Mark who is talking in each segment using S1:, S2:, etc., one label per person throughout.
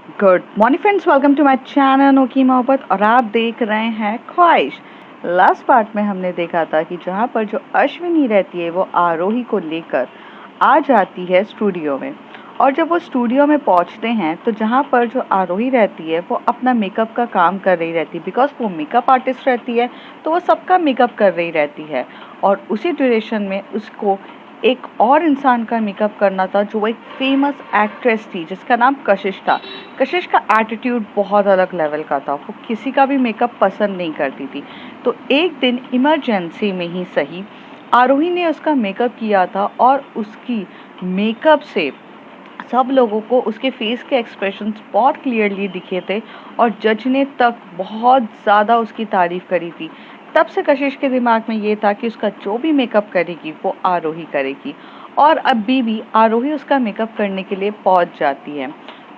S1: Good morning friends, welcome to my channel Anokhi Mohabbat. और आप देख रहे हैं ख्वाहिश। लास्ट पार्ट में हमने देखा था कि जहाँ पर जो अश्विनी रहती है वो आरोही को लेकर आ जाती है स्टूडियो में। और जब वो स्टूडियो में पहुँचते हैं तो जहाँ पर जो आरोही रहती है वो अपना मेकअप का काम कर रही रहती है, बिकॉज वो मेकअप आर्टिस्ट रहती है तो वो सबका मेकअप कर रही रहती है। और उसी ड्यूरेशन में उसको एक और इंसान का मेकअप करना था जो एक फेमस एक्ट्रेस थी जिसका नाम कशिश था। कशिश का एटीट्यूड बहुत अलग लेवल का था, वो किसी का भी मेकअप पसंद नहीं करती थी। तो एक दिन इमरजेंसी में ही सही आरोही ने उसका मेकअप किया था और उसकी मेकअप से सब लोगों को उसके फेस के एक्सप्रेशंस बहुत क्लियरली दिखे थे और जज ने तक बहुत ज़्यादा उसकी तारीफ करी थी। तब से कशिश के दिमाग में ये था कि उसका जो भी मेकअप करेगी वो आरोही करेगी। और अभी भी आरोही उसका मेकअप करने के लिए पहुंच जाती है।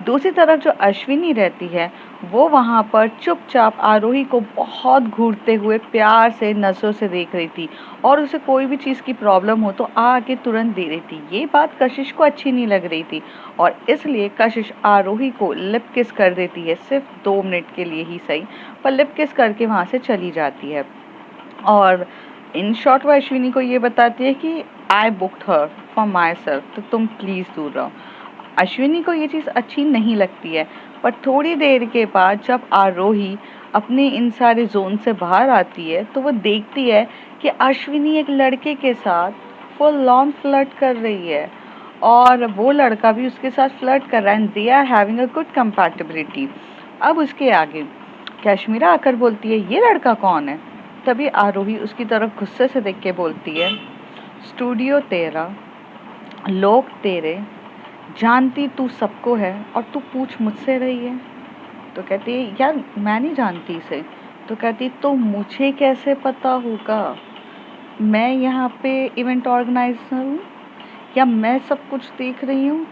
S1: दूसरी तरफ जो अश्विनी रहती है वो वहाँ पर चुपचाप आरोही को बहुत घूरते हुए प्यार से नज़रों से देख रही थी और उसे कोई भी चीज़ की प्रॉब्लम हो तो आके तुरंत दे रही थी। ये बात कशिश को अच्छी नहीं लग रही थी और इसलिए कशिश आरोही को लिप किस कर देती है, सिर्फ 2 मिनट के लिए ही सही, पर लिप किस करके वहाँ से चली जाती है। और इन शॉर्ट वो अश्विनी को ये बताती है कि I booked her for myself, तो तुम प्लीज़ दूर रहो। अश्विनी को ये चीज़ अच्छी नहीं लगती है, पर थोड़ी देर के बाद जब आरोही अपने इन सारे जोन से बाहर आती है तो वो देखती है कि अश्विनी एक लड़के के साथ फुल ऑन फ्लर्ट कर रही है और वो लड़का भी उसके साथ फ्लर्ट कर रहा है and they are having a good compatibility. अब उसके आगे कैश्मीरा आकर बोलती है ये लड़का कौन है। तभी आरोही उसकी तरफ गुस्से से देख के बोलती है स्टूडियो तेरा, लोग तेरे, जानती तू सबको है और तू पूछ मुझसे रही है। तो कहती है यार मैं नहीं जानती इसे। तो कहती तो मुझे कैसे पता होगा, मैं यहाँ पे इवेंट ऑर्गेनाइजर हूँ या मैं सब कुछ देख रही हूँ,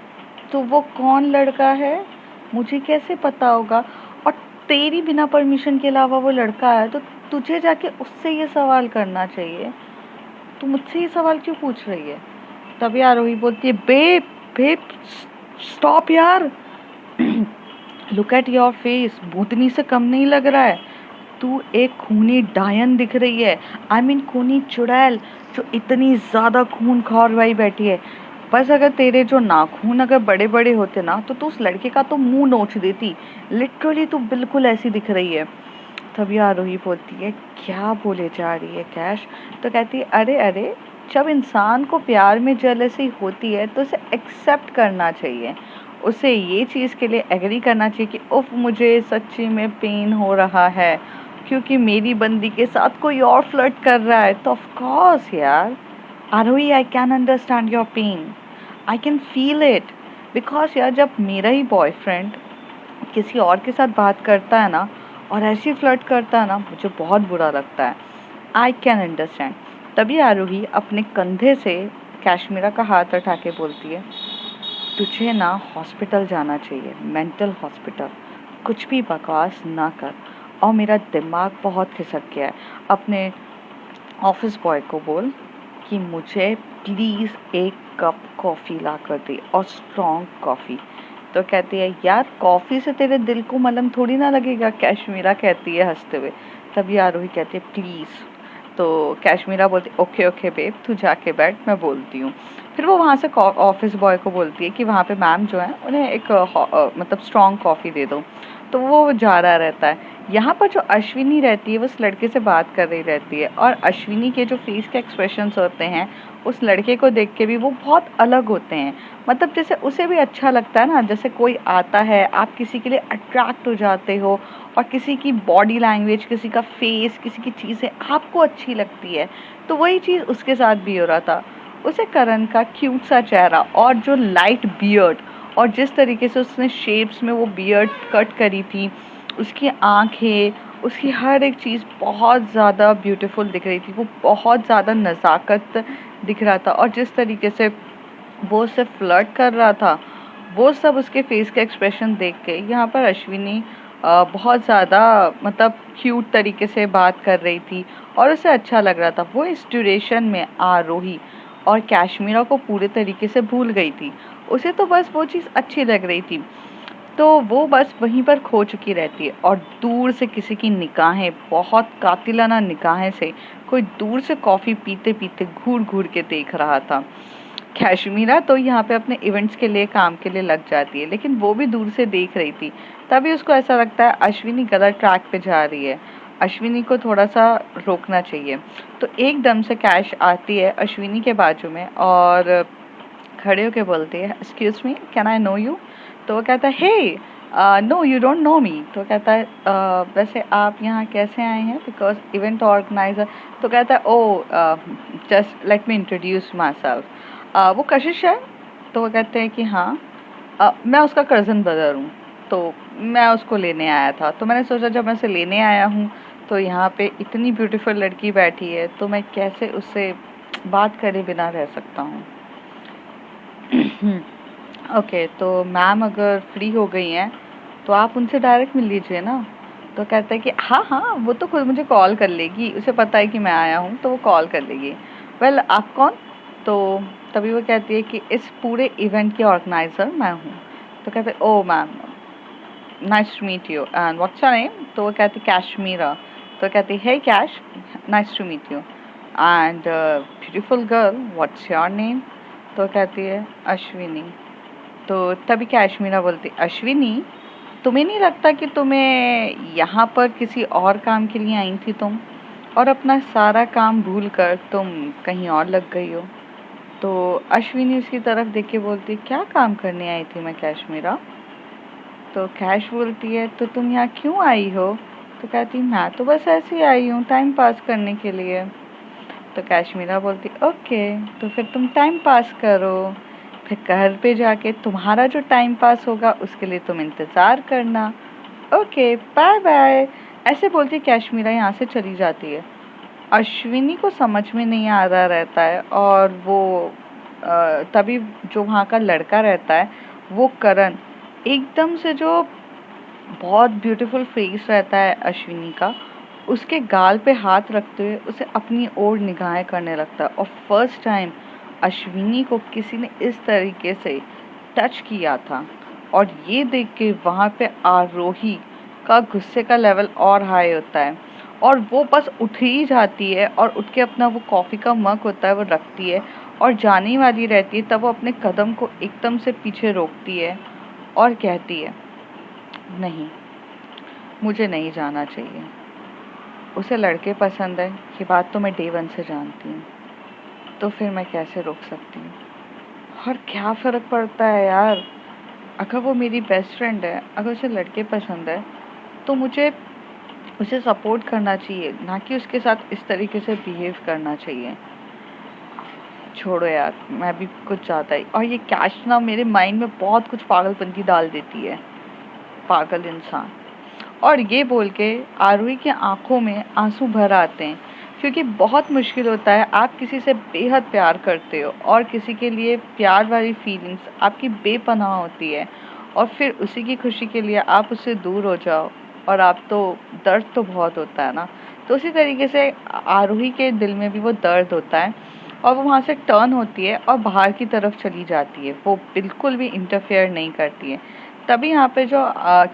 S1: तो वो कौन लड़का है मुझे कैसे पता होगा। और तेरी बिना परमिशन के अलावा वो लड़का है तो तुझे जाके उससे ये सवाल करना चाहिए, तू मुझसे ये सवाल क्यों पूछ रही है। तभी आरोही बोलती है बेब बेब स्टॉप यार, लुक एट योर फेस, भूतनी से कम नहीं लग रहा है। तू एक खूनी डायन दिख रही है, आई मीन खूनी चुड़ैल जो इतनी ज्यादा खून खौरवाई बैठी है। बस अगर तेरे जो नाखून अगर बड़े बड़े होते ना तो तू उस लड़के का तो मुंह नोच देती। लिटरली तू बिल्कुल ऐसी दिख रही है। तभी आरोही बोलती है क्या बोले जा रही है कैश। तो कहती है अरे अरे, जब इंसान को प्यार में जेलसी होती है तो उसे एक्सेप्ट करना चाहिए, उसे ये चीज़ के लिए एग्री करना चाहिए कि उफ मुझे सच्ची में पेन हो रहा है क्योंकि मेरी बंदी के साथ कोई और फ्लर्ट कर रहा है। तो ऑफ कोर्स यार Arohi, I can understand your pain, I can feel it, because यार जब मेरा ही बॉयफ्रेंड किसी और के साथ बात करता है ना और ऐसे फ्लर्ट करता है ना मुझे बहुत बुरा लगता है। आई कैन अंडरस्टैंड। तभी आरोही अपने कंधे से कैश्मीरा का हाथ उठा के बोलती है तुझे ना हॉस्पिटल जाना चाहिए, मेंटल हॉस्पिटल, कुछ भी बकवास ना कर। और मेरा दिमाग बहुत खिसक गया है, अपने ऑफिस बॉय को बोल कि मुझे प्लीज़ एक कप कॉफ़ी ला कर दे और स्ट्रॉन्ग कॉफ़ी। तो कहती है यार कॉफ़ी से तेरे दिल को मलहम थोड़ी ना लगेगा, कैश्मीरा कहती है हंसते हुए। तभी आरोही कहती है प्लीज़। तो कैश्मीरा बोलती ओके ओके बेब तू जाके बैठ मैं बोलती हूँ। फिर वो वहाँ से ऑफिस बॉय को बोलती है कि वहाँ पे मैम जो है उन्हें एक मतलब स्ट्रॉन्ग कॉफ़ी दे दो। तो वो जा रहा रहता है। यहाँ पर जो अश्विनी रहती है वो उस लड़के से बात कर रही रहती है और अश्विनी के जो फेस के एक्सप्रेशंस होते हैं उस लड़के को देख के भी वो बहुत अलग होते हैं। मतलब जैसे उसे भी अच्छा लगता है ना, जैसे कोई आता है आप किसी के लिए अट्रैक्ट हो जाते हो और किसी की बॉडी लैंग्वेज, किसी का फेस, किसी की चीज़ें आपको अच्छी लगती है। तो वही चीज़ उसके साथ भी हो रहा था। उसे करण का क्यूट सा चेहरा और जो लाइट बियर्ड और जिस तरीके से उसने शेप्स में वो बियर्ड कट करी थी, उसकी आंखें, उसकी हर एक चीज़ बहुत ज़्यादा ब्यूटीफुल दिख रही थी। वो बहुत ज़्यादा नज़ाकत दिख रहा था और जिस तरीके से वो उससे फ्लर्ट कर रहा था वो सब उसके फेस के एक्सप्रेशन देख के यहाँ पर अश्विनी बहुत ज़्यादा मतलब क्यूट तरीके से बात कर रही थी और उसे अच्छा लग रहा था। वो इस ड्यूरेशन में आरोही और कैश्मीरा को पूरे तरीके से भूल गई थी, उसे तो बस वो चीज़ अच्छी लग रही थी। तो वो बस वहीं पर खो चुकी रहती है और दूर से किसी की निगाहें, बहुत कातिलाना निगाहें से कोई दूर से कॉफ़ी पीते-पीते घूर-घूर के देख रहा था। कैशमीरा तो यहाँ पे अपने इवेंट्स के लिए, काम के लिए लग जाती है, लेकिन वो भी दूर से देख रही थी। तभी उसको ऐसा लगता है अश्विनी गलत ट्रैक पे जा रही है, अश्विनी को थोड़ा-सा रोकना चाहिए। तो एकदम से कैश आती है अश्विनी के बाजू में और खड़े होके बोलती है, excuse me, can I know you? तो वो कहता है, hey, no you don't know me. तो कहता है, वैसे आप यहाँ कैसे आए हैं? Because event organiser. तो कहता है, oh, just let me introduce myself. वो कशिश है? तो वो कहते हैं कि हाँ, मैं उसका कज़न ब्रदर हूँ, तो मैं उसको लेने आया था। तो मैंने सोचा जब मैं उसे लेने आया हूँ तो यहाँ पे इतनी ब्यूटीफुल लड़की बैठी है, तो मैं कैसे उससे बात करे बिना रह सकता हूँ। ओके, तो मैम अगर फ्री हो गई हैं तो आप उनसे डायरेक्ट मिल लीजिए ना। तो कहता है कि हाँ हाँ, वो तो खुद मुझे कॉल कर लेगी, उसे पता है कि मैं आया हूँ तो वो कॉल कर लेगी। वेल, आप कौन? तो तभी वो कहती है कि इस पूरे इवेंट की ऑर्गेनाइज़र मैं हूँ। तो कहते हैं, oh ma'am, nice to meet you, and what's your name? तो वो कहती कैशमीरा। तो कहती, hey Kash, nice to meet you, and beautiful girl, what's your name? तो कहती है अश्विनी। तो तभी कैशमीरा बोलती, अश्विनी, तुम्हें नहीं लगता कि तुम्हें यहाँ पर किसी और काम के लिए आई थी तुम, और अपना सारा काम भूल कर तुम कहीं और लग गई हो? तो अश्विनी उसकी तरफ देख के बोलती, क्या काम करने आई थी मैं कैशमीरा? तो कैश बोलती है, तो तुम यहाँ क्यों आई हो? तो कहती, मैं तो बस ऐसे ही आई हूँ टाइम पास करने के लिए। तो कैशमीरा बोलती, ओके, तो फिर तुम टाइम पास करो, फिर घर पे जाके तुम्हारा जो टाइम पास होगा उसके लिए तुम इंतज़ार करना। Okay, bye bye. ऐसे बोलती कैशमीरा यहाँ से चली जाती है। अश्विनी को समझ में नहीं आ रहा रहता है, और वो तभी जो वहाँ का लड़का रहता है, वो करण, एकदम से जो बहुत ब्यूटीफुल फेस रहता है अश्विनी का, उसके गाल पे हाथ रखते हुए उसे अपनी ओर निगाहें करने लगता है। और फर्स्ट टाइम अश्विनी को किसी ने इस तरीके से टच किया था, और ये देख के वहाँ पे आरोही का गुस्से का लेवल और हाई होता है, और वो बस उठ ही जाती है और उठ के अपना वो कॉफ़ी का मग होता है वो रखती है और जाने वाली रहती है। तब वो अपने कदम को एकदम से पीछे रोकती है और कहती है, नहीं, मुझे नहीं जाना चाहिए। उसे लड़के पसंद है, ये बात तो मैं डे वन से जानती हूँ, तो फिर मैं कैसे रोक सकती हूँ? और क्या फ़र्क पड़ता है यार, अगर वो मेरी बेस्ट फ्रेंड है, अगर उसे लड़के पसंद है, तो मुझे उसे सपोर्ट करना चाहिए, ना कि उसके साथ इस तरीके से बिहेव करना चाहिए। छोड़ो यार, मैं भी कुछ ज़्यादा ही, और ये कैश ना मेरे माइंड में बहुत कुछ पागलपंती डाल देती है, पागल इंसान। और ये बोल के आरोही की आंखों में आंसू भर आते हैं, क्योंकि बहुत मुश्किल होता है, आप किसी से बेहद प्यार करते हो और किसी के लिए प्यार वाली फीलिंग्स आपकी बेपनाह होती है, और फिर उसी की खुशी के लिए आप उससे दूर हो जाओ, और आप तो, दर्द तो बहुत होता है ना। तो उसी तरीके से आरोही के दिल में भी वो दर्द होता है, और वो वहाँ से टर्न होती है और बाहर की तरफ चली जाती है, वो बिल्कुल भी इंटरफेयर नहीं करती है। तभी यहाँ पे जो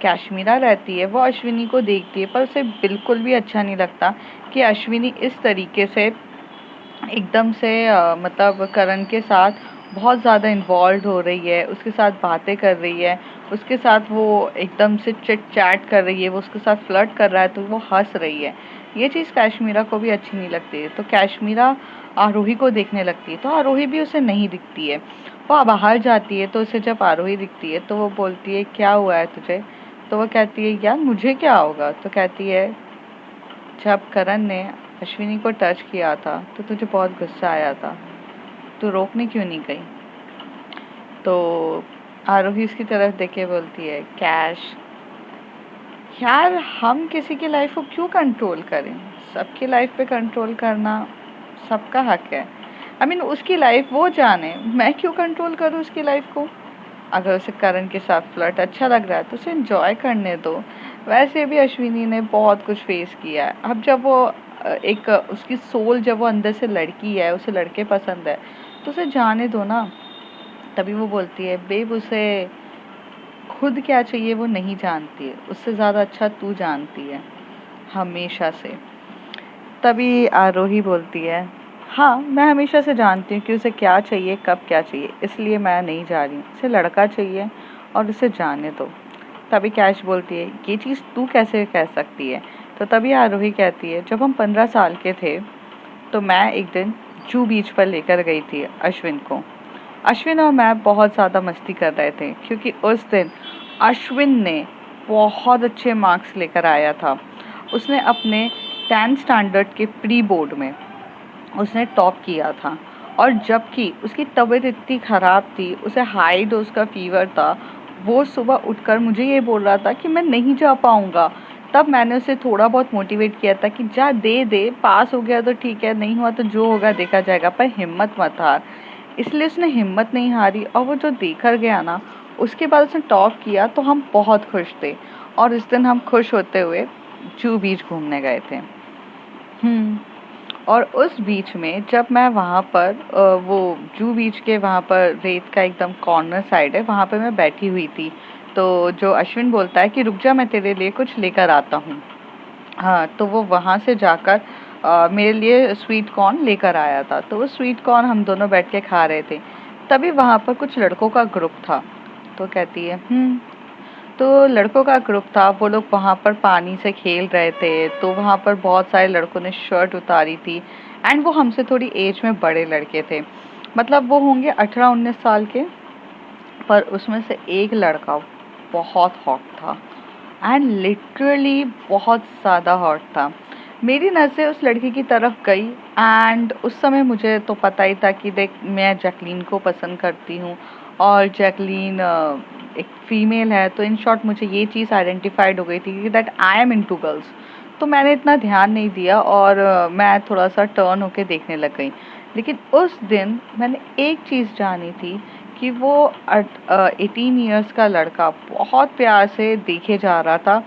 S1: कैशमीरा रहती है वो अश्विनी को देखती है, पर उसे बिल्कुल भी अच्छा नहीं लगता कि अश्विनी इस तरीके से एकदम से मतलब करण के साथ बहुत ज़्यादा इन्वॉल्व हो रही है, उसके साथ बातें कर रही है, उसके साथ वो एकदम से चिट चैट कर रही है, वो उसके साथ फ्लर्ट कर रहा है तो वो हंस रही है। ये चीज़ कैशमीरा को भी अच्छी नहीं लगती है, तो कैशमीरा आरोही को देखने लगती है, तो आरोही भी उसे नहीं दिखती है। वो बाहर जाती है तो उसे जब आरोही दिखती है तो वो बोलती है, क्या हुआ है तुझे? तो वो कहती है, यार मुझे क्या होगा? तो कहती है, जब करण ने अश्विनी को टच किया था तो तुझे बहुत गुस्सा आया था, तू रोकने क्यों नहीं गई? तो आरोही उसकी तरफ देख के बोलती है, कैश, यार हम किसी की लाइफ को क्यों कंट्रोल करें? सबकी लाइफ पे कंट्रोल करना सबका हक है। आई मीन उसकी लाइफ वो जाने, मैं क्यों कंट्रोल करूँ उसकी लाइफ को? अगर उसे करण के साथ फ्लर्ट अच्छा लग रहा है तो उसे एंजॉय करने दो। वैसे भी अश्विनी ने बहुत कुछ फेस किया है। अब जब वो एक उसकी सोल, जब वो अंदर से लड़की है, उसे लड़के पसंद है, तो उसे जाने दो ना। तभी वो बोलती है, बेब, उसे खुद क्या चाहिए वो नहीं जानती है, उससे ज़्यादा अच्छा तू जानती है हमेशा से। तभी आरोही बोलती है, हाँ मैं हमेशा से जानती हूँ कि उसे क्या चाहिए, कब क्या चाहिए, इसलिए मैं नहीं जा रही हूँ। उसे लड़का चाहिए और उसे जाने दो। तभी कैश बोलती है, ये चीज़ तू कैसे कह सकती है? तो तभी आरोही कहती है, जब हम 15 साल के थे तो मैं एक दिन जू बीच पर लेकर गई थी अश्विन को। अश्विन और मैं बहुत ज़्यादा मस्ती कर रहे थे क्योंकि उस दिन अश्विन ने बहुत अच्छे मार्क्स लेकर आया था। उसने अपने 10th स्टैंडर्ड के प्री बोर्ड में उसने टॉप किया था, और जबकि उसकी तबीयत इतनी ख़राब थी, उसे हाई डोज का फीवर था। वो सुबह उठकर मुझे ये बोल रहा था कि मैं नहीं जा पाऊँगा। तब मैंने उसे थोड़ा बहुत मोटिवेट किया था कि जा दे दे, पास हो गया तो ठीक है, नहीं हुआ तो जो होगा देखा जाएगा, पर हिम्मत मत हार। इसलिए उसने हिम्मत नहीं हारी, और वो जो देखकर गया ना, उसके बाद उसने टॉप किया तो हम बहुत खुश थे। और इस दिन हम खुश होते हुए जू बीच घूमने गए थे। और उस बीच में जब मैं वहाँ पर वो जू बीच के वहाँ पर रेत का एकदम कॉर्नर साइड है, वहाँ पे मैं बैठी हुई थी। तो जो अश्विन बोलता है कि रुक जा, मैं तेरे लिए कुछ लेकर आता हूँ। हाँ, तो वो वहाँ से जाकर मेरे लिए स्वीट कॉर्न लेकर आया था। तो वो स्वीट कॉर्न हम दोनों बैठ के खा रहे थे। तभी वहाँ पर कुछ लड़कों का ग्रुप था। तो कहती है, तो लड़कों का ग्रुप था, वो लोग वहाँ पर पानी से खेल रहे थे। तो वहाँ पर बहुत सारे लड़कों ने शर्ट उतारी थी, एंड वो हमसे थोड़ी एज में बड़े लड़के थे। मतलब वो होंगे 18-19 साल के। पर उसमें से एक लड़का बहुत हॉट था, एंड लिटरली बहुत ज़्यादा हॉट था। मेरी नज़रें उस लड़की की तरफ गई, एंड उस समय मुझे तो पता ही था कि देख, मैं जैकलीन को पसंद करती हूँ, और जैकलीन एक फीमेल है। तो इन शॉर्ट मुझे ये चीज़ आइडेंटिफाइड हो गई थी कि that I am into girls. तो मैंने इतना ध्यान नहीं दिया, और मैं थोड़ा सा टर्न होके देखने लग गई। लेकिन उस दिन मैंने एक चीज़ जानी थी कि वो 18 ईयर्स का लड़का बहुत प्यार से देखे जा रहा था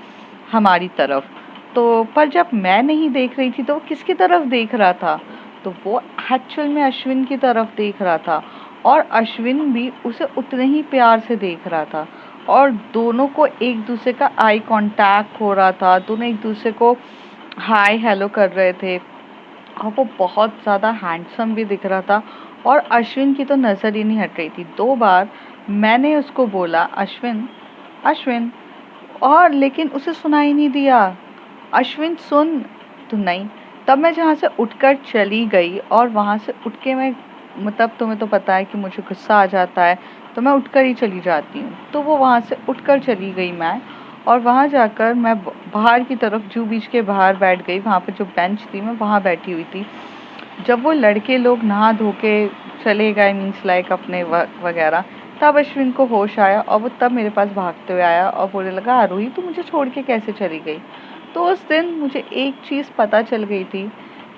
S1: हमारी तरफ। तो पर जब मैं नहीं देख रही थी तो वो किसकी तरफ देख रहा था? तो वो एक्चुअल में अश्विन की तरफ देख रहा था, और अश्विन भी उसे उतने ही प्यार से देख रहा था। और दोनों को एक दूसरे का आई कांटेक्ट हो रहा था, दोनों एक दूसरे को हाय हेलो कर रहे थे, और वो बहुत ज़्यादा हैंडसम भी दिख रहा था। और अश्विन की तो नज़र ही नहीं हट रही थी। 2 बार मैंने उसको बोला, अश्विन, अश्विन, और लेकिन उसे सुनाई नहीं दिया। अश्विन सुन, तो नहीं। तब मैं जहाँ से उठकर चली गई, और वहाँ से उठ के मैं, मतलब तुम्हें तो पता है कि मुझे गुस्सा आ जाता है, तो मैं उठकर ही चली जाती हूँ। तो वो वहाँ से उठकर चली गई मैं, और वहाँ जाकर मैं बाहर की तरफ जू बीच के बाहर बैठ गई। वहाँ पे जो बेंच थी मैं वहाँ बैठी हुई थी। जब वो लड़के लोग नहा धो के चले गए, मीन्स लाइक अपने वगैरह, तब अश्विन को होश आया, और वो तब मेरे पास भागते हुए आया और बोलने लगा, आरोही तू मुझे छोड़ के कैसे चली गई? तो उस दिन मुझे एक चीज़ पता चल गई थी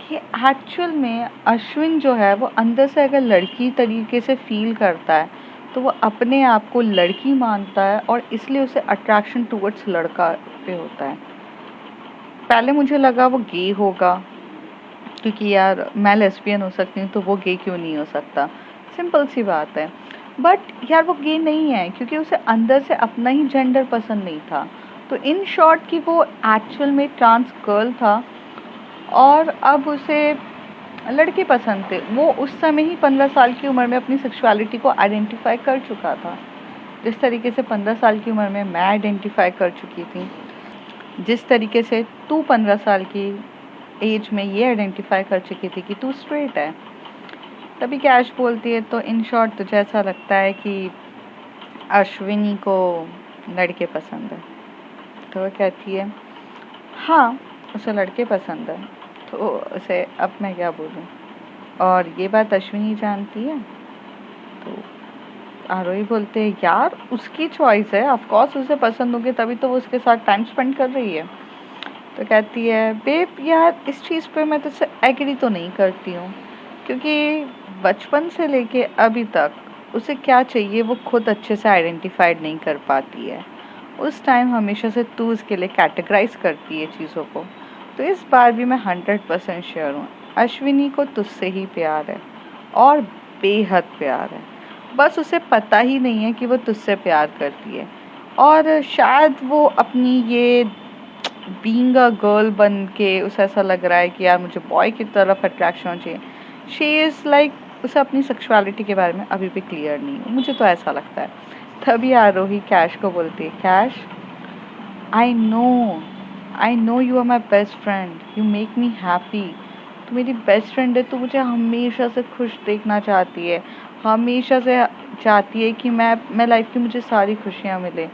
S1: कि एक्चुअल में अश्विन जो है वो अंदर से अगर लड़की तरीके से फील करता है, तो वो अपने आप को लड़की मानता है, और इसलिए उसे अट्रैक्शन टूवर्ड्स लड़का पे होता है। पहले मुझे लगा वो गे होगा, क्योंकि यार मैं लेस्बियन हो सकती हूँ तो वो गे क्यों नहीं हो सकता, सिंपल सी बात है। बट यार वो गे नहीं है, क्योंकि उसे अंदर से अपना ही जेंडर पसंद नहीं था। तो इन शॉर्ट कि वो एक्चुअल में ट्रांस गर्ल था, और अब उसे लड़के पसंद थे। वो उस समय ही 15 साल की उम्र में अपनी सेक्सुअलिटी को आइडेंटिफाई कर चुका था, जिस तरीके से 15 साल की उम्र में मैं आइडेंटिफाई कर चुकी थी, जिस तरीके से तू 15 साल की एज में ये आइडेंटिफाई कर चुकी थी कि तू स्ट्रेट है। तभी कैश बोलती है, तो इन शॉर्ट तुझे ऐसा लगता है कि अश्विनी को लड़के पसंद है? तो वो कहती है, हाँ उसे लड़के पसंद है। तो उसे अब मैं क्या बोलूँ, और ये बात अश्विनी जानती है? तो आरोही बोलते हैं, यार उसकी चॉइस है, ऑफ कोर्स उसे पसंद होगी, तभी तो वो उसके साथ टाइम स्पेंड कर रही है। तो कहती है, बेब यार इस चीज़ पे मैं तुझसे एग्री तो नहीं करती हूँ, क्योंकि बचपन से लेके अभी तक उसे क्या चाहिए वो खुद अच्छे से आइडेंटिफाइड नहीं कर पाती है। उस टाइम हमेशा से तू उसके लिए कैटेगराइज करती है चीज़ों को। तो इस बार भी मैं 100% श्योर हूँ, अश्विनी को तुझसे ही प्यार है, और बेहद प्यार है। बस उसे पता ही नहीं है कि वो तुझसे प्यार करती है। और शायद वो अपनी ये बीइंग अ गर्ल बन के उसे ऐसा लग रहा है कि यार मुझे बॉय की तरफ अट्रैक्शन होना चाहिए। शी इज़ लाइक उसे अपनी सेक्सुअलिटी के बारे में अभी भी क्लियर नहीं है, मुझे तो ऐसा लगता है। तभी आरोही कैश को बोलती है, Kash, I know, I know you are my best friend, you make me happy. तू मेरी बेस्ट फ्रेंड है, तू मुझे हमेशा से खुश देखना चाहती है, हमेशा से चाहती है कि मैं लाइफ की मुझे सारी खुशियाँ मिले,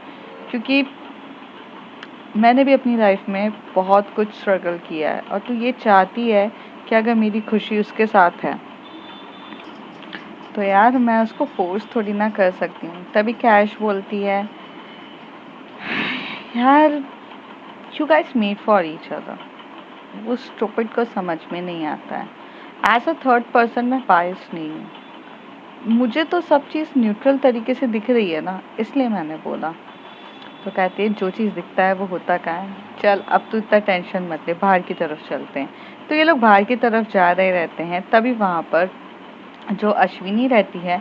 S1: क्योंकि मैंने भी अपनी लाइफ में बहुत कुछ स्ट्रगल किया है और तू ये चाहती है कि अगर मेरी खुशी उसके साथ है तो यार मैं उसको फोर्स थोड़ी ना कर सकती हूँ। तभी कैश बोलती है, यार you guys made for each other. वो स्टूपिड को समझ में नहीं आता है। एज अ थर्ड पर्सन मैं बायस नहीं हूँ, मुझे तो सब चीज़ न्यूट्रल तरीके से दिख रही है ना, इसलिए मैंने बोला। तो कहती है, जो चीज़ दिखता है वो होता क्या है, चल अब तू इतना टेंशन मत ले, बाहर की तरफ चलते हैं। तो ये लोग बाहर की तरफ जा रहे रहते हैं। तभी वहाँ पर जो अश्विनी रहती है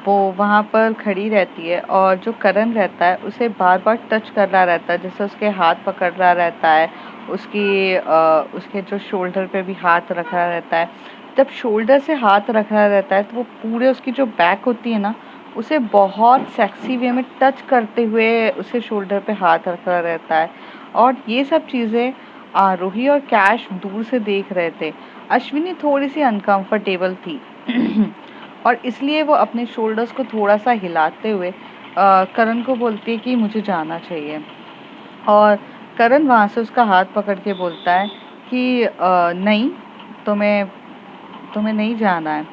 S1: वो वहाँ पर खड़ी रहती है और जो करण रहता है उसे बार बार टच कर रहा रहता है, जैसे उसके हाथ पकड़ रहा रहता है, उसके जो शोल्डर पे भी हाथ रख रहा रहता है। जब शोल्डर से हाथ रख रहा रहता है तो वो पूरे उसकी जो बैक होती है ना, उसे बहुत सेक्सी वे में टच करते हुए उसे शोल्डर पे हाथ रख रहा रहता है। और ये सब चीज़ें आरोही और कैश दूर से देख रहे थे। अश्विनी थोड़ी सी अनकंफर्टेबल थी और इसलिए वो अपने शोल्डर्स को थोड़ा सा हिलाते हुए करण को बोलती है कि मुझे जाना चाहिए। और करण वहाँ से उसका हाथ पकड़ के बोलता है कि नहीं, तुम्हें तुम्हें नहीं जाना है।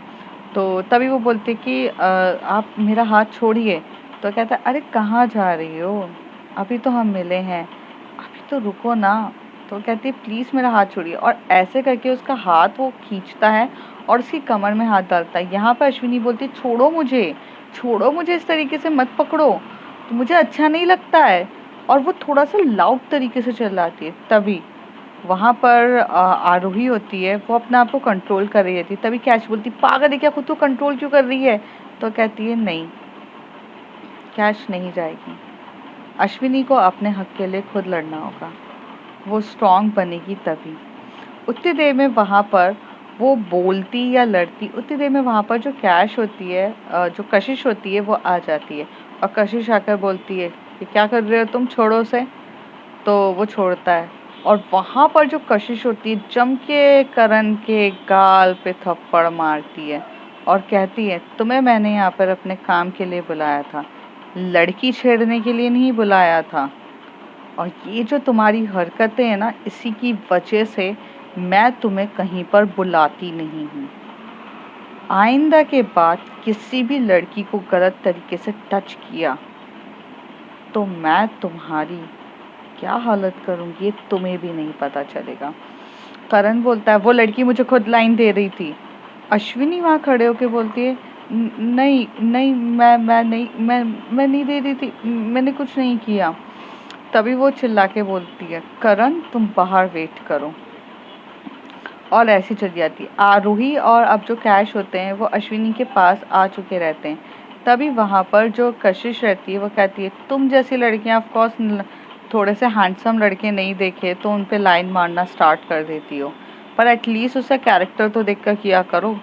S1: तो तभी वो बोलती है कि आप मेरा हाथ छोड़िए। तो कहता है, अरे कहाँ जा रही हो, अभी तो हम मिले हैं, अभी तो रुको ना। तो कहती है, प्लीज़ मेरा हाथ छोड़िए। और ऐसे करके उसका हाथ वो खींचता है और उसकी कमर में हाथ डालता है। यहाँ पर अश्विनी बोलती है, छोड़ो मुझे, छोड़ो मुझे, इस तरीके से मत पकड़ो, तो मुझे अच्छा नहीं लगता है। और वो थोड़ा सा लाउड तरीके से चिल्लाती है। तभी वहाँ पर आरोही होती है, वो अपने आप को कंट्रोल कर रही थी। तभी कैश बोलती, पागल है क्या, खुद को कंट्रोल क्यों कर रही है। तो कहती है, नहीं, कैश नहीं जाएगी, अश्विनी को अपने हक के लिए खुद लड़ना होगा, वो स्ट्रांग बनेगी तभी। उतनी देर में वहाँ पर वो बोलती या लड़ती, उतनी देर में वहाँ पर जो कैश होती है, जो कशिश होती है, वो आ जाती है। और कशिश आकर बोलती है कि क्या कर रहे हो तुम, छोड़ो उसे। तो वो छोड़ता है और वहाँ पर जो कशिश होती है जम के करण के गाल पे थप्पड़ मारती है और कहती है, तुम्हें मैंने यहाँ पर अपने काम के लिए बुलाया था, लड़की छेड़ने के लिए नहीं बुलाया था। और ये जो तुम्हारी हरकतें हैं ना, इसी की वजह से मैं तुम्हें कहीं पर बुलाती नहीं हूँ। आइंदा के बाद किसी भी लड़की को गलत तरीके से टच किया तो मैं तुम्हारी क्या हालत करूँगी ये तुम्हें भी नहीं पता चलेगा। करण बोलता है, वो लड़की मुझे खुद लाइन दे रही थी। अश्विनी वहाँ खड़े होके बोलती है, नहीं नहीं, मैं नहीं दे रही थी, मैंने कुछ नहीं किया। तभी वो चिल्ला के बोलती है, करण तुम बाहर वेट करो। और ऐसी चली जाती है। आरोही और अब जो कैश होते हैं वो अश्विनी के पास आ चुके रहते हैं। तभी वहाँ पर जो कशिश रहती है वो कहती है, तुम जैसी लड़कियाँ ऑफ कोर्स थोड़े से हैंडसम लड़के नहीं देखे तो उन पे लाइन मारना स्टार्ट कर देती हो, पर एटलीस्ट उसका कैरेक्टर तो देख कर किया करो।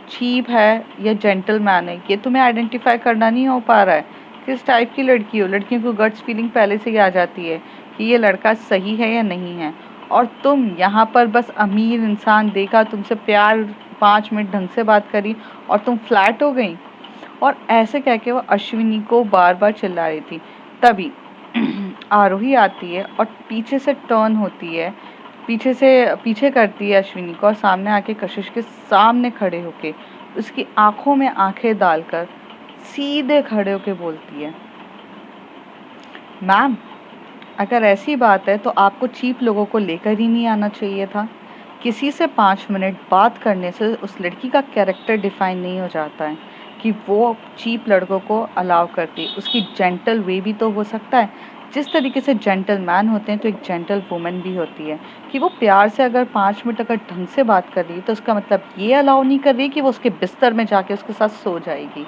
S1: चीप है या जेंटलमैन है ये तुम्हें आइडेंटिफाई करना नहीं हो पा रहा है। किस टाइप की लड़की हो, लड़कियों को गट्स फीलिंग पहले से ही आ जाती है कि ये लड़का सही है या नहीं है। और तुम यहाँ पर बस अमीर इंसान देखा, तुमसे प्यार 5 मिनट ढंग से बात करी और तुम फ्लैट हो गई। और ऐसे कह के वो अश्विनी को बार बार चिल्ला रही थी। तभी आरोही आती है और पीछे से टर्न होती है, पीछे करती है अश्विनी को और सामने आके कशिश के सामने खड़े होके उसकी आंखों में आंखें डालकर सीधे खड़े होके बोलती है, मैम, अगर ऐसी बात है तो आपको चीप लोगों को लेकर ही नहीं आना चाहिए था। किसी से 5 मिनट बात करने से उस लड़की का कैरेक्टर डिफाइन नहीं हो जाता है कि वो चीप लड़कों को अलाउ करती है। उसकी जेंटल वे भी तो हो सकता है। जिस तरीके से जेंटलमैन होते हैं तो एक जेंटल वुमन भी होती है कि वो प्यार से अगर 5 मिनट अगर ढंग से बात कर रही है तो उसका मतलब ये अलाउ नहीं कर रही कि वो उसके बिस्तर में जाके उसके साथ सो जाएगी।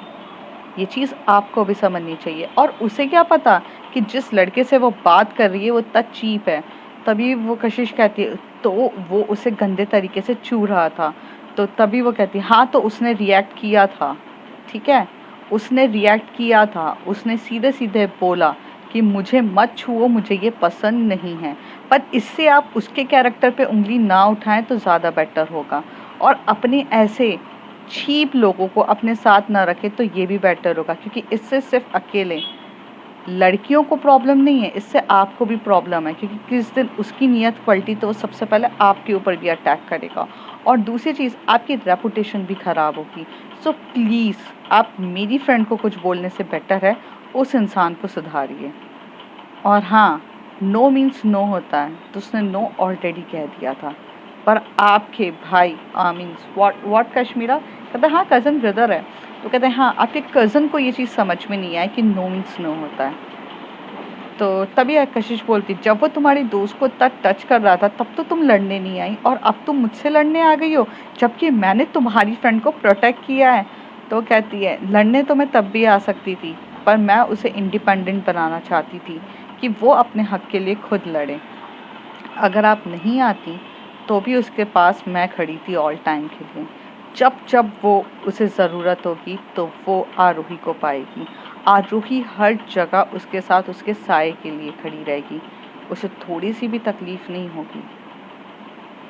S1: ये चीज़ आपको भी समझनी चाहिए। और उसे क्या पता कि जिस लड़के से वो बात कर रही है वो इतना चीप है। तभी वो कशिश कहती है, तो वो उसे गंदे तरीके से छू रहा था। तो तभी वो कहती है, हाँ तो उसने रिएक्ट किया था, ठीक है, उसने रिएक्ट किया था, उसने सीधे सीधे बोला कि मुझे मत छुओ, मुझे ये पसंद नहीं है। पर इससे आप उसके कैरेक्टर पे उंगली ना उठाएं तो ज़्यादा बेटर होगा, और अपने ऐसे चीप लोगों को अपने साथ ना रखें तो ये भी बेटर होगा, क्योंकि इससे सिर्फ अकेले लड़कियों को प्रॉब्लम नहीं है, इससे आपको भी प्रॉब्लम है, क्योंकि किस दिन उसकी नीयत पलटी तो वो सबसे पहले आपके ऊपर भी अटैक करेगा, और दूसरी चीज़ आपकी रेपुटेशन भी ख़राब होगी। सो प्लीज़ आप मेरी फ्रेंड को कुछ बोलने से बेटर है उस इंसान को सुधारिए। और हाँ, नो मीन्स नो होता है, तो उसने नो ऑलरेडी कह दिया था। पर आपके भाई मीन्स व्हाट कश्मीरा कहते हैं, हाँ कज़न ब्रदर है, तो कहते हैं हाँ आपके कज़न को ये चीज़ समझ में नहीं आई कि नो मीन्स नो होता है। तो तभी कशिश बोलती, जब वो तुम्हारी दोस्त को इतना टच कर रहा था तब तो तुम लड़ने नहीं आई, और अब तुम मुझसे लड़ने आ गई हो जबकि मैंने तुम्हारी फ्रेंड को प्रोटेक्ट किया है। तो कहती है, लड़ने तो मैं तब भी आ सकती थी, पर मैं उसे इंडिपेंडेंट बनाना चाहती थी कि वो अपने हक के लिए खुद लड़े। अगर आप नहीं आती तो भी उसके पास मैं खड़ी थी ऑल टाइम के लिए। जब जब वो उसे ज़रूरत होगी तो वो आरोही को पाएगी। आरोही हर जगह उसके साथ उसके साए के लिए खड़ी रहेगी, उसे थोड़ी सी भी तकलीफ़ नहीं होगी।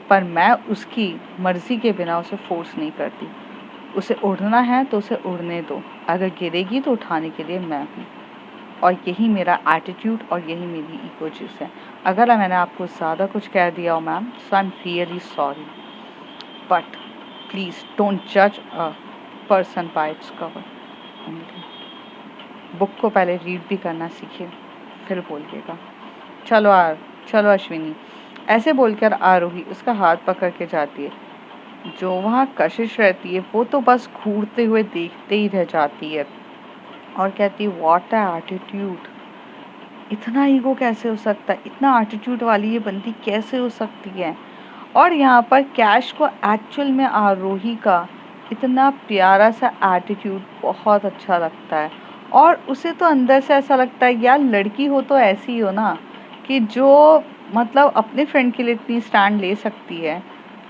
S1: पर मैं उसकी मर्ज़ी के बिना उसे फोर्स नहीं करती। उसे उड़ना है तो उसे उड़ने दो, अगर गिरेगी तो उठाने के लिए मैं हूँ। और यही मेरा एटीट्यूड और यही मेरी ईगो चीज़ है। अगर मैंने आपको ज़्यादा कुछ कह दिया हो ma'am, so I am really sorry, but please don't जज a person by its cover only. Book को पहले रीड भी करना सीखिए, फिर बोलिएगा। चलो चलो अश्विनी, ऐसे बोलकर आरोही उसका हाथ पकड़ के जाती है। जो वहाँ कशिश रहती है वो तो बस घूरते हुए देखते ही रह जाती है और कहती है, व्हाट अ एटीट्यूड, इतना ईगो कैसे हो सकता है, इतना एटीट्यूड वाली ये बंदी कैसे हो सकती है। और यहाँ पर कैश को एक्चुअल में आरोही का इतना प्यारा सा एटीट्यूड बहुत अच्छा लगता है, और उसे तो अंदर से ऐसा लगता है यार लड़की हो तो ऐसी हो ना, कि जो मतलब अपने फ्रेंड के लिए इतनी स्टैंड ले सकती है,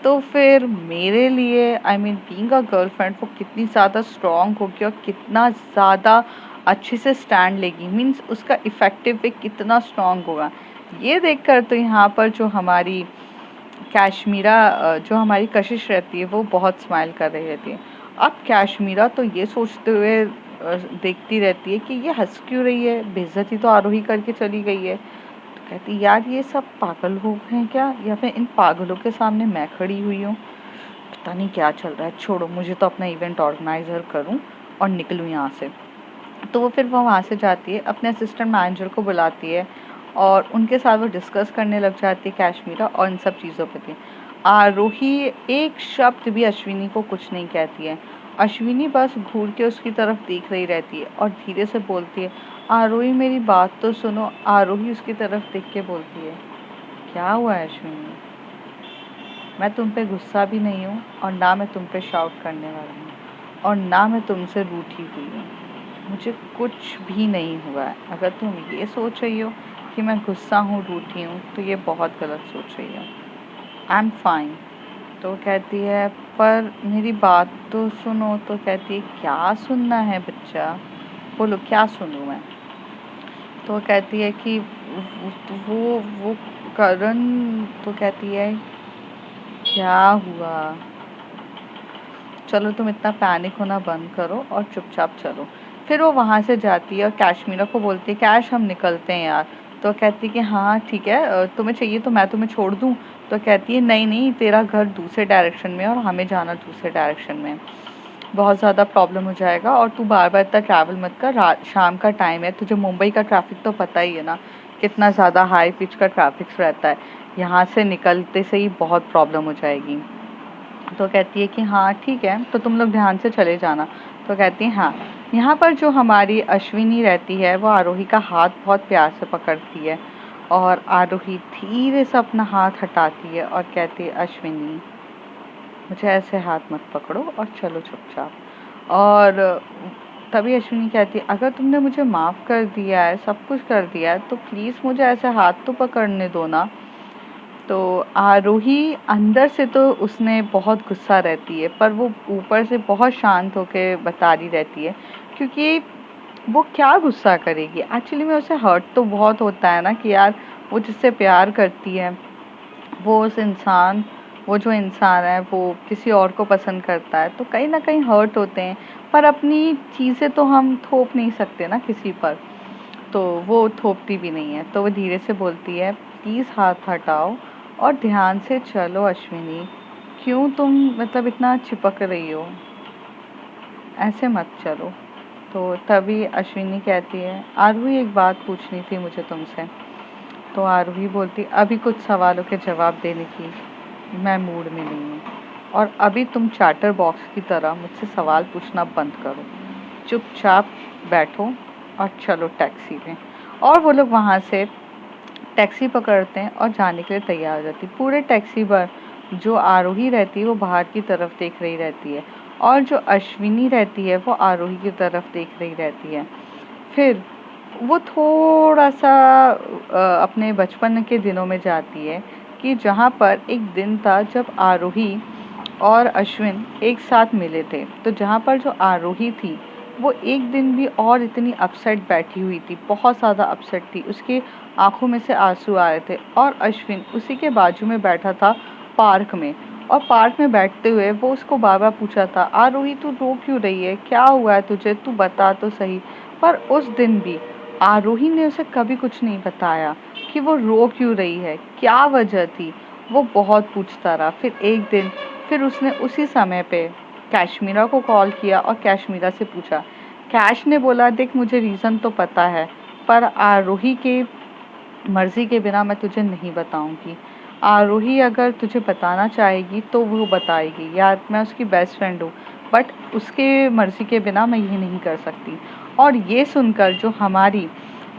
S1: तो फिर मेरे लिए I mean being a girlfriend वो कितनी ज़्यादा स्ट्रॉन्ग होगी और कितना ज़्यादा अच्छे से स्टैंड लेगी, मीन्स उसका इफ़ेक्टिव वे कितना स्ट्रॉन्ग होगा। ये देखकर तो यहाँ पर जो हमारी जो हमारी कशिश रहती है वो बहुत स्माइल कर रही रहती है। अब कैशमीरा तो ये सोचते हुए देखती रहती है कि ये हंस क्यों रही है, बेइज्जती तो आरोही करके चली गई है। तो कहती है, यार ये सब पागल लोग हैं क्या, या फिर इन पागलों के सामने मैं खड़ी हुई हूँ, पता नहीं क्या चल रहा है, छोड़ो मुझे तो अपना इवेंट ऑर्गेनाइज़र करूँ और निकलूँ यहाँ से। तो वो फिर वो वहाँ से जाती है, अपने असिस्टेंट मैनेजर को बुलाती है और उनके साथ वो डिस्कस करने लग जाती है कैशमीरा और इन सब चीज़ों पे थी। आरोही एक शब्द भी अश्विनी को कुछ नहीं कहती है। अश्विनी बस घूर के उसकी तरफ देख रही रहती है और धीरे से बोलती है, आरोही मेरी बात तो सुनो। आरोही उसकी तरफ देख के बोलती है, क्या हुआ है अश्विनी, मैं तुम पे गुस्सा भी नहीं हूँ और ना मैं तुम पे शाउट करने वाली हूँ और ना मैं तुमसे रूठी हुई हूँ, मुझे कुछ भी नहीं हुआ है। अगर तुम ये सोच रही हो कि मैं गुस्सा हूँ, रूठी हूँ, तो ये बहुत गलत सोच रही हो। I am fine. तो कहती है, पर मेरी बात तो सुनो। तो कहती है, क्या सुनना है बच्चा, बोलो क्या सुनूं मैं। तो कहती है कि वो करण। तो कहती है, क्या हुआ, चलो तुम इतना पैनिक होना बंद करो और चुपचाप चलो। फिर वो वहाँ से जाती है और कैशमीरा को बोलती है, कैश हम निकलते हैं यार। तो कहती है कि हाँ ठीक है, तुम्हें चाहिए तो मैं तुम्हें छोड़ दूँ। तो कहती है, नहीं नहीं, तेरा घर दूसरे डायरेक्शन में है और हमें जाना दूसरे डायरेक्शन में है, बहुत ज़्यादा प्रॉब्लम हो जाएगा और तू बार बार इतना ट्रैवल मत कर। रात शाम का टाइम है, तुझे मुंबई का ट्रैफिक तो पता ही है ना, कितना ज़्यादा हाई पिच का ट्रैफिक रहता है, यहाँ से निकलते से ही बहुत प्रॉब्लम हो जाएगी। तो कहती है कि हाँ ठीक है, तो तुम लोग ध्यान से चले जाना। तो कहती है हाँ। यहाँ पर जो हमारी अश्विनी रहती है वो आरोही का हाथ बहुत प्यार से पकड़ती है और आरोही धीरे से अपना हाथ हटाती है और कहती है, अश्विनी मुझे ऐसे हाथ मत पकड़ो और चलो चुपचाप। और तभी अश्विनी कहती है, अगर तुमने मुझे माफ़ कर दिया है, सब कुछ कर दिया है, तो प्लीज़ मुझे ऐसे हाथ तो पकड़ने दो ना। तो आरोही अंदर से तो उसने बहुत गुस्सा रहती है, पर वो ऊपर से बहुत शांत होके बता रही रहती है, क्योंकि वो क्या गुस्सा करेगी। एक्चुअली में उसे हर्ट तो बहुत होता है ना कि यार वो जिससे प्यार करती है वो जो इंसान है वो किसी और को पसंद करता है, तो कहीं ना कहीं हर्ट होते हैं। पर अपनी चीज़ें तो हम थोप नहीं सकते ना किसी पर, तो वो थोपती भी नहीं है। तो वो धीरे से बोलती है, प्लीज़ हाथ हटाओ और ध्यान से चलो अश्विनी, क्यों तुम मतलब इतना चिपक रही हो, ऐसे मत चलो। तो तभी अश्विनी कहती है, आरोही एक बात पूछनी थी मुझे तुमसे। तो आरोही बोलती, अभी कुछ सवालों के जवाब देने की मैं मूड में नहीं हूँ, और अभी तुम चैटर बॉक्स की तरह मुझसे सवाल पूछना बंद करो, चुपचाप बैठो और चलो टैक्सी में। और वो लोग वहाँ से टैक्सी पकड़ते हैं और जाने के लिए तैयार हो जाती है। पूरे टैक्सी पर जो आरोही रहती है वो बाहर की तरफ देख रही रहती है, और जो अश्विनी रहती है वो आरोही की तरफ देख रही रहती है। फिर वो थोड़ा सा अपने बचपन के दिनों में जाती है, कि जहाँ पर एक दिन था जब आरोही और अश्विन एक साथ मिले थे। तो जहाँ पर जो आरोही थी वो एक दिन भी और इतनी अपसेट बैठी हुई थी, बहुत ज़्यादा अपसेट थी, उसकी आंखों में से आंसू आ रहे थे। और अश्विन उसी के बाजू में बैठा था पार्क में, और पार्क में बैठते हुए वो उसको बार बार पूछा था, आरोही तू रो क्यों रही है, क्या हुआ है तुझे, तू बता तो सही। पर उस दिन भी आरोही ने उसे कभी कुछ नहीं बताया कि वो रो क्यों रही है, क्या वजह थी। वो बहुत पूछता रहा। फिर उसने उसी समय पे कैशमीरा को कॉल किया और कैशमीरा से पूछा। कैश ने बोला, देख मुझे रीज़न तो पता है, पर आरोही के मर्जी के बिना मैं तुझे नहीं बताऊंगी। आरोही अगर तुझे बताना चाहेगी तो वो बताएगी, यार मैं उसकी बेस्ट फ्रेंड हूँ, बट उसके मर्जी के बिना मैं ये नहीं कर सकती। और ये सुनकर जो हमारी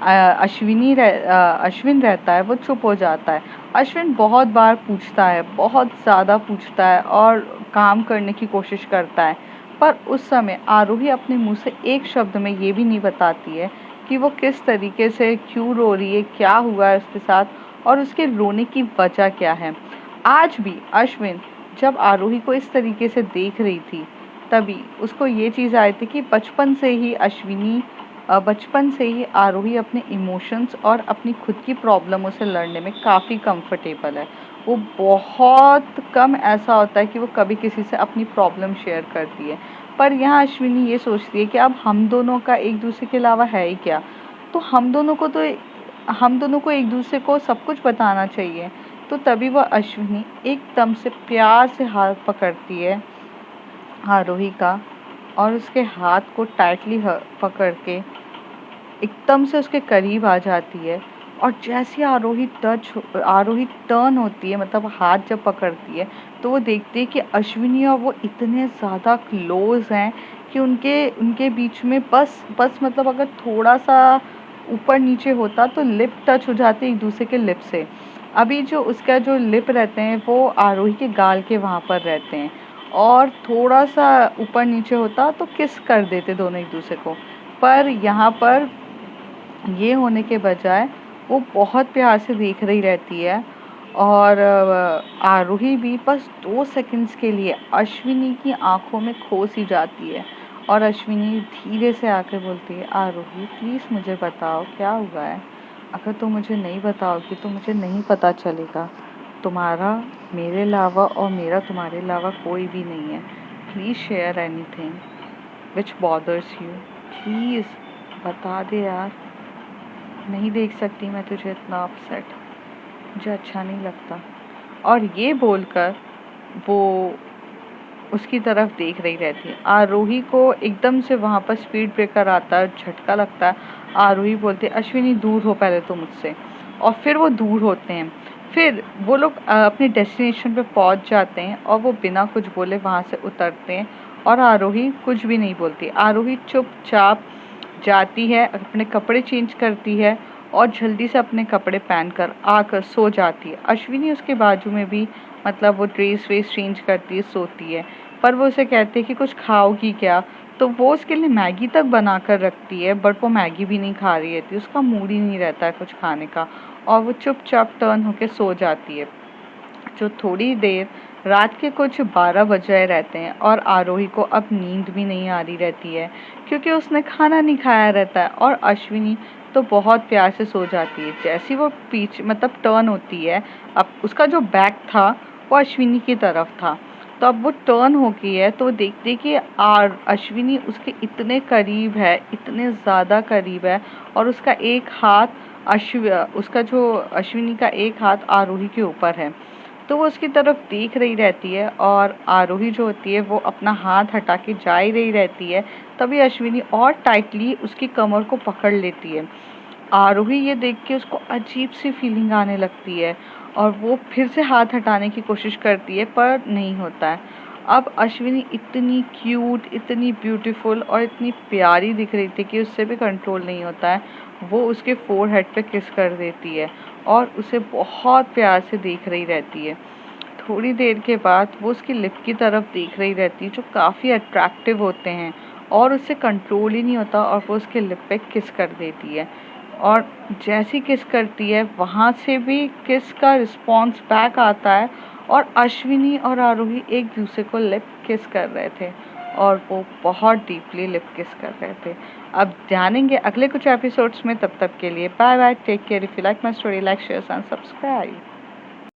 S1: अश्विन रहता है वो चुप हो जाता है। अश्विन बहुत बार पूछता है, बहुत ज़्यादा पूछता है और काम करने की कोशिश करता है, पर उस समय आरोही अपने मुंह से एक शब्द में ये भी नहीं बताती है कि वो किस तरीके से क्यों रो रही है, क्या हुआ है उसके साथ और उसके रोने की वजह क्या है। आज भी अश्विन जब आरोही को इस तरीके से देख रही थी, तभी उसको ये चीज़ आई थी कि बचपन से ही आरोही अपने इमोशंस और अपनी खुद की प्रॉब्लमों से लड़ने में काफ़ी कंफर्टेबल है। वो बहुत कम ऐसा होता है कि वो कभी किसी से अपनी प्रॉब्लम शेयर करती है। पर यहाँ अश्विनी ये सोचती है कि अब हम दोनों का एक दूसरे के अलावा है ही क्या, तो हम दोनों को एक दूसरे को सब कुछ बताना चाहिए। तो तभी वह अश्विनी एकदम से प्यार से हाथ पकड़ती है आरोही का, और उसके हाथ को टाइटली पकड़ के एकदम से उसके करीब आ जाती है। और जैसे आरोही टर्न होती है, मतलब हाथ जब पकड़ती है, तो वो देखती है कि अश्विनी और वो इतने ज़्यादा क्लोज हैं कि उनके उनके बीच में बस मतलब अगर थोड़ा सा ऊपर नीचे होता तो लिप टच हो जाते एक दूसरे के लिप से। अभी जो उसका जो लिप रहते हैं वो आरोही के गाल के वहाँ पर रहते हैं, और थोड़ा सा ऊपर नीचे होता तो किस कर देते दोनों एक दूसरे को। पर यहाँ पर ये होने के बजाय वो बहुत प्यार से देख रही रहती है, और आरोही भी बस 2 सेकंड्स के लिए अश्विनी की आंखों में खो सी जाती है। और अश्विनी धीरे से आकर बोलती है, आरोही प्लीज़ मुझे बताओ क्या हुआ है, अगर तुम मुझे नहीं बताओगी तो मुझे नहीं पता चलेगा। तुम्हारा मेरे अलावा और मेरा तुम्हारे अलावा कोई भी नहीं है। Please share anything which bothers you, please बता दे यार, नहीं देख सकती मैं तुझे इतना अपसेट, मुझे अच्छा नहीं लगता। और ये बोलकर वो उसकी तरफ देख रही रहती है। आरोही को एकदम से वहाँ पर स्पीड ब्रेकर आता है, झटका लगता है। आरोही बोलती है, अश्विनी दूर हो पहले तो मुझसे। और फिर वो दूर होते हैं। फिर वो लोग अपने डेस्टिनेशन पे पहुँच जाते हैं, और वो बिना कुछ बोले वहाँ से उतरते हैं, और आरोही कुछ भी नहीं बोलती। आरोही चुपचाप जाती है, अपने कपड़े चेंज करती है और जल्दी से अपने कपड़े पहनकर आकर सो जाती है। अश्विनी उसके बाजू में भी मतलब वो ड्रेस वेस चेंज करती है, सोती है। पर वो उसे कहती है कि कुछ खाओगी क्या, तो वो उसके लिए मैगी तक बना कर रखती है, बट वो मैगी भी नहीं खा रही रहती, उसका मूड ही नहीं रहता है कुछ खाने का, और वो चुपचाप टर्न होके सो जाती है। जो थोड़ी देर रात के कुछ 12 बज रहे रहते हैं और आरोही को अब नींद भी नहीं आ रही रहती है, क्योंकि उसने खाना नहीं खाया रहता है, और अश्विनी तो बहुत प्यार से सो जाती है। जैसी वो पीछे मतलब टर्न होती है, अब उसका जो बैक था वो अश्विनी की तरफ था, तो अब वो टर्न हो गई है, तो देखते कि अश्विनी उसके इतने करीब है, इतने ज़्यादा करीब है, और उसका एक हाथ उसका जो अश्विनी का एक हाथ आरोही के ऊपर है। तो वो उसकी तरफ देख रही रहती है, और आरोही जो होती है वो अपना हाथ हटा के जा ही रही रहती है, तभी अश्विनी और टाइटली उसकी कमर को पकड़ लेती है। आरोही ये देख के उसको अजीब सी फीलिंग आने लगती है, और वो फिर से हाथ हटाने की कोशिश करती है, पर नहीं होता है। अब अश्विनी इतनी क्यूट, इतनी ब्यूटीफुल और इतनी प्यारी दिख रही थी कि उससे भी कंट्रोल नहीं होता है। वो उसके फोरहेड पे किस कर देती है, और उसे बहुत प्यार से देख रही रहती है। थोड़ी देर के बाद वो उसकी लिप की तरफ देख रही रहती है, जो काफ़ी अट्रैक्टिव होते हैं, और उससे कंट्रोल ही नहीं होता, और वो उसके लिप पे किस कर देती है। और जैसी किस करती है, वहाँ से भी किस का रिस्पॉन्स बैक आता है, और अश्विनी और आरोही एक दूसरे को लिप किस कर रहे थे, और वो बहुत डीपली लिप किस कर रहे थे। अब जानेंगे अगले कुछ एपिसोड्स में, तब तक के लिए bye bye, take care. If you like my story, like share and subscribe.